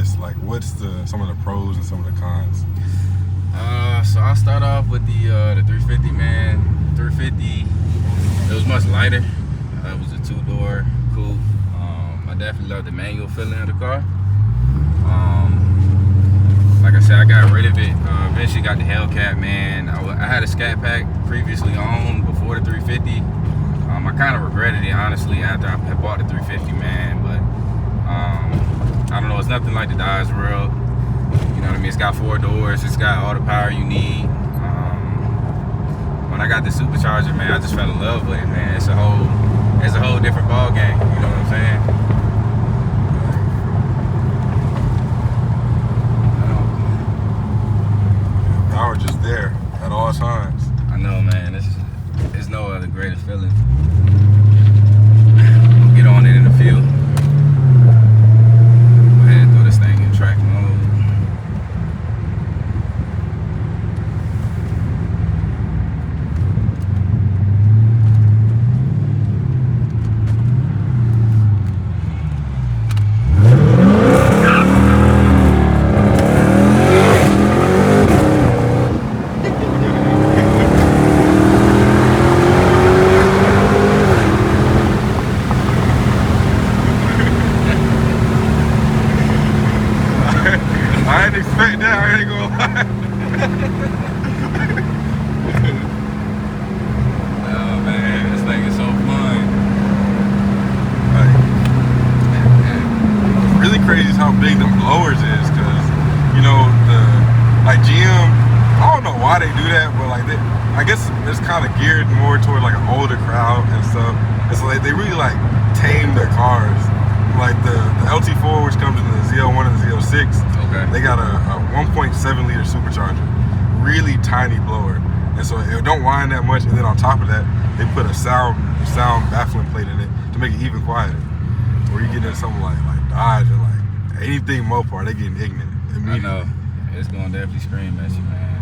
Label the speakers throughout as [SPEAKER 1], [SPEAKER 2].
[SPEAKER 1] this, like what's some of the pros and some of the cons?
[SPEAKER 2] So I'll start off with the 350, man. 350, it was much lighter. It was a 2-door coupe. I definitely love the manual feeling of the car. Like I said, I got rid of it. Eventually got the Hellcat, man. I had a Scat Pack previously owned before the 350. I kind of regretted it, honestly, after I bought the 350, man. But I don't know, it's nothing like the Dodge world. You know what I mean? It's got 4 doors. It's got all the power you need. When I got the Supercharger, man, I just fell in love with it, man. It's a whole different ball game. You know what I'm saying?
[SPEAKER 1] Power just there at all times.
[SPEAKER 2] I know, man. There's no other greater feeling. We'll get on it in a few. Go ahead and throw this thing in track mode.
[SPEAKER 1] I didn't expect that, I ain't gonna lie.
[SPEAKER 2] Oh man, this thing is so fun.
[SPEAKER 1] Like, what's really crazy is how big the blowers is, cause you know like GM, I don't know why they do that, but like I guess it's kind of geared more toward like an older crowd and stuff. And so they really like tame their cars. Like the LT4, which comes in the Z01 and the Z06,
[SPEAKER 2] Okay.
[SPEAKER 1] they got a 1.7 liter supercharger, really tiny blower, and so it don't whine that much. And then on top of that, they put a sound baffling plate in it to make it even quieter. Where you get into something like Dodge and like anything Mopar, they getting ignorant immediately.
[SPEAKER 2] I know. It's gonna definitely scream at you, man.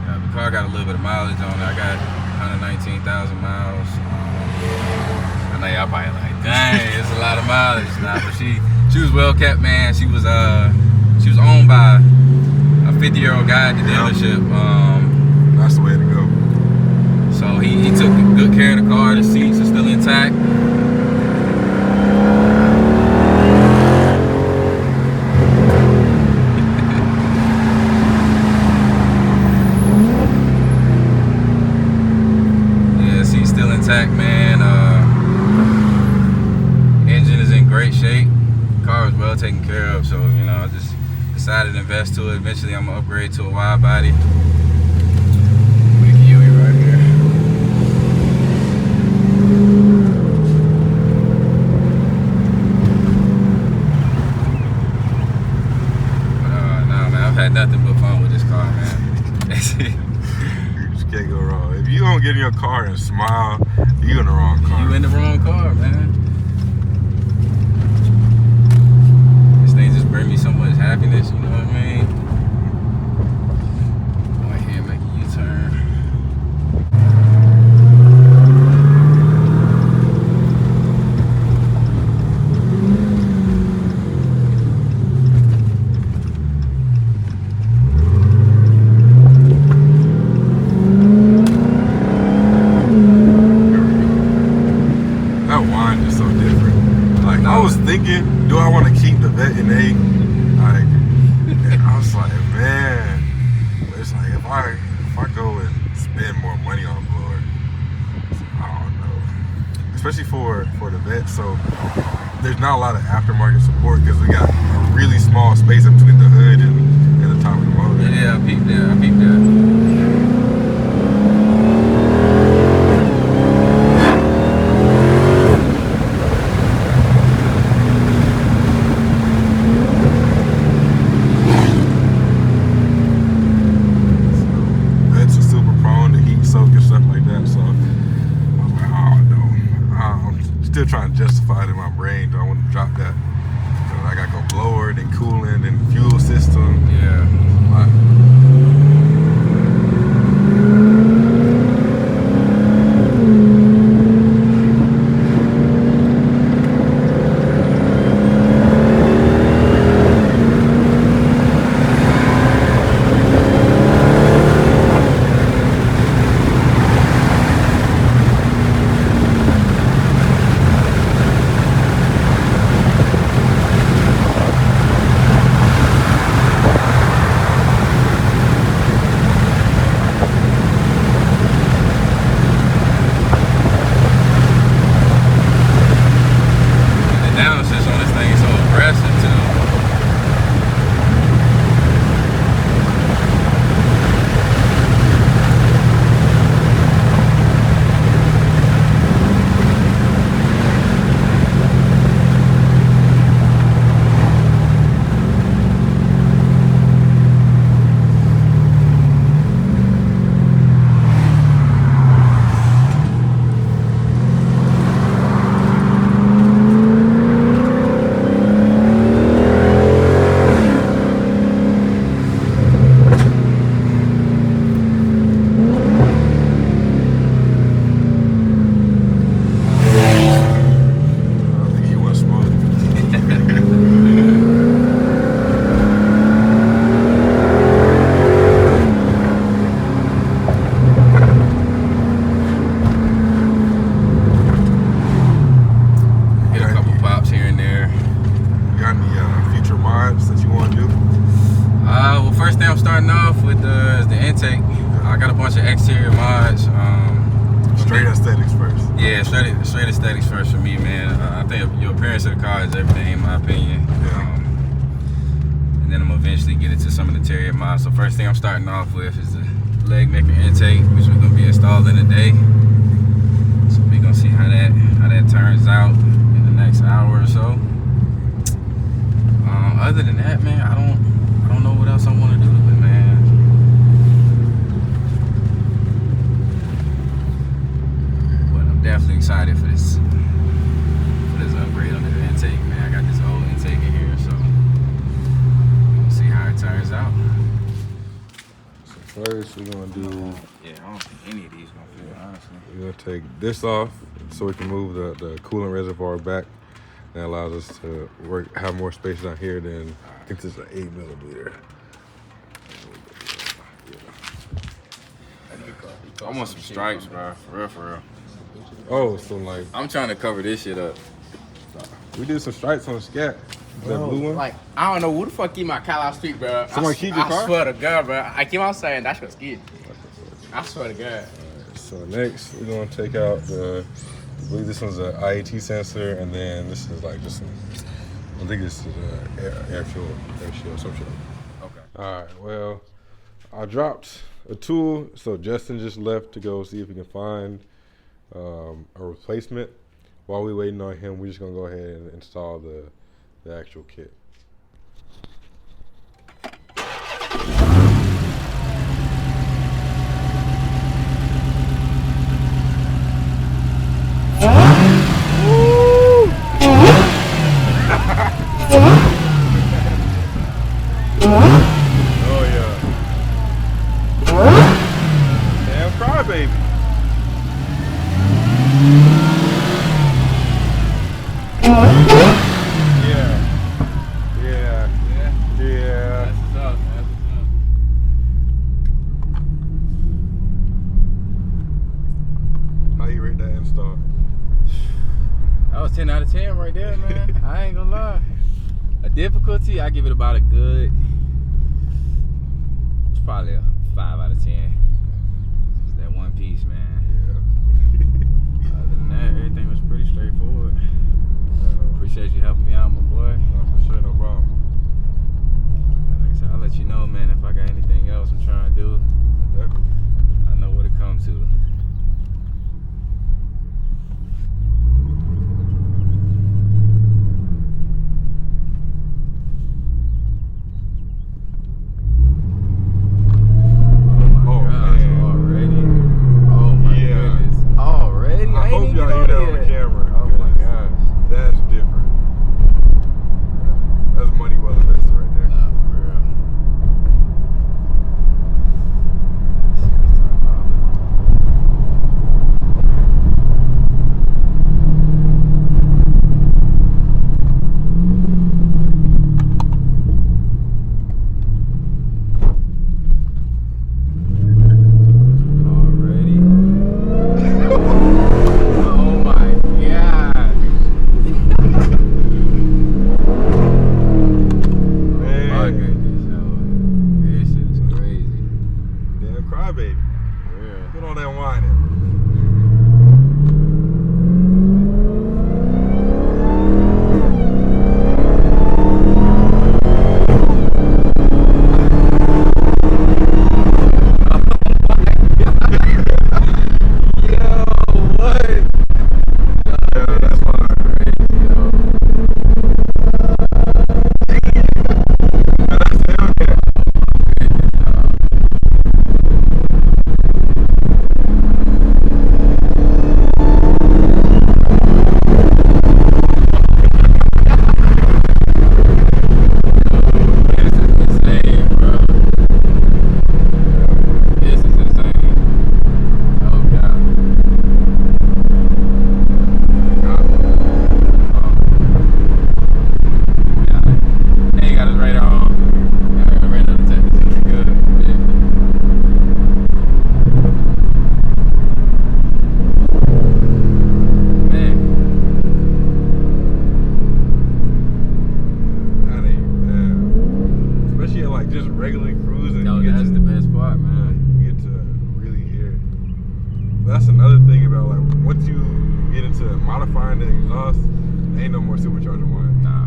[SPEAKER 2] Yeah, the car got a little bit of mileage on it. I got 119,000 miles. I know y'all probably like, dang, it's a lot of mileage. Nah, but she was well kept, man. She was owned by a 50-year-old guy at the dealership.
[SPEAKER 1] That's the way to go.
[SPEAKER 2] So he took good care of the car. The seats are still intact. Man, engine is in great shape. Car is well taken care of, so you know I just decided to invest to it. Eventually, I'm gonna upgrade to a wide body. Big Huey right here. But nah, man, I've had nothing but fun with this car, man. That's it.
[SPEAKER 1] Can't go wrong. If you don't get in your car and smile, you in the wrong car.
[SPEAKER 2] You in the wrong car, man. This thing just brings me so much happiness, you know what I mean? Go ahead and make a U-turn.
[SPEAKER 1] Thinking, do I want to keep the Vet in A? Like, and I was like, man, it's like if I go and spend more money on a blower, I don't know. Especially for the Vet, so there's not a lot of aftermarket support because we got a really small space in between the hood and the top of the motor.
[SPEAKER 2] Yeah, I peeped that.
[SPEAKER 1] Still trying to justify it in my brain. Do I want to drop that? Because I got to go blower, then cooling, then fuel system.
[SPEAKER 2] Yeah. thing I'm starting off with is the intake. I got a bunch of exterior mods.
[SPEAKER 1] Straight aesthetics first.
[SPEAKER 2] Yeah, straight aesthetics first for me, man. I think your appearance of the car is everything, in my opinion.
[SPEAKER 1] Yeah.
[SPEAKER 2] And then I'm gonna eventually get into some of the interior mods. So first thing I'm starting off with is the Legmaker intake, which we're gonna be installing today. So we're gonna see how that turns out in the next hour or so. Other than that, man, I don't know what else I want to do with it, man. But I'm definitely excited for this upgrade on the intake, man. I got this old intake in here, so we'll see how it turns out.
[SPEAKER 1] So first we're gonna do.
[SPEAKER 2] Yeah, I don't think any of these gonna fit, honestly.
[SPEAKER 1] We're gonna take this off so we can move the coolant reservoir back. That allows us to have more space down here than I think this is an 8mm.
[SPEAKER 2] I want some stripes, bro. For real.
[SPEAKER 1] Oh, so like
[SPEAKER 2] I'm trying to cover this shit up.
[SPEAKER 1] we did some stripes on the Scat. That blue one.
[SPEAKER 3] Like, I don't know who the fuck keep my car out street, bro.
[SPEAKER 1] Somebody keep your car?
[SPEAKER 3] I swear to God, bro. I keep on saying that's what's good. I swear to God.
[SPEAKER 1] So next we're gonna take out I believe this one's an IAT sensor, and then this is like just some. I think this is air fuel, some shit.
[SPEAKER 2] Okay.
[SPEAKER 1] All right. Well, I dropped a tool, so Justin just left to go see if he can find a replacement. While we're waiting on him, we're just gonna go ahead and install the actual kit. Oh yeah. Damn crybaby. Yeah.
[SPEAKER 2] That's what's up.
[SPEAKER 1] How you rate that install?
[SPEAKER 2] That was 10 out of 10 right there, man. I ain't gonna lie. A difficulty, I give it about a good. It's probably a 5 out of 10. It's that one piece, man.
[SPEAKER 1] Yeah.
[SPEAKER 2] Other than that, everything was pretty straightforward. Appreciate you helping me out, my boy.
[SPEAKER 1] For sure, no problem.
[SPEAKER 2] Like I said, I'll let you know, man, if I got anything else I'm trying to do.
[SPEAKER 1] Definitely.
[SPEAKER 2] I know what it comes to.
[SPEAKER 1] just regularly cruising,
[SPEAKER 2] No, that's the best part, man.
[SPEAKER 1] you get to really hear it. But that's another thing about like once you get into modifying the exhaust, ain't no more supercharger one.
[SPEAKER 2] Nah,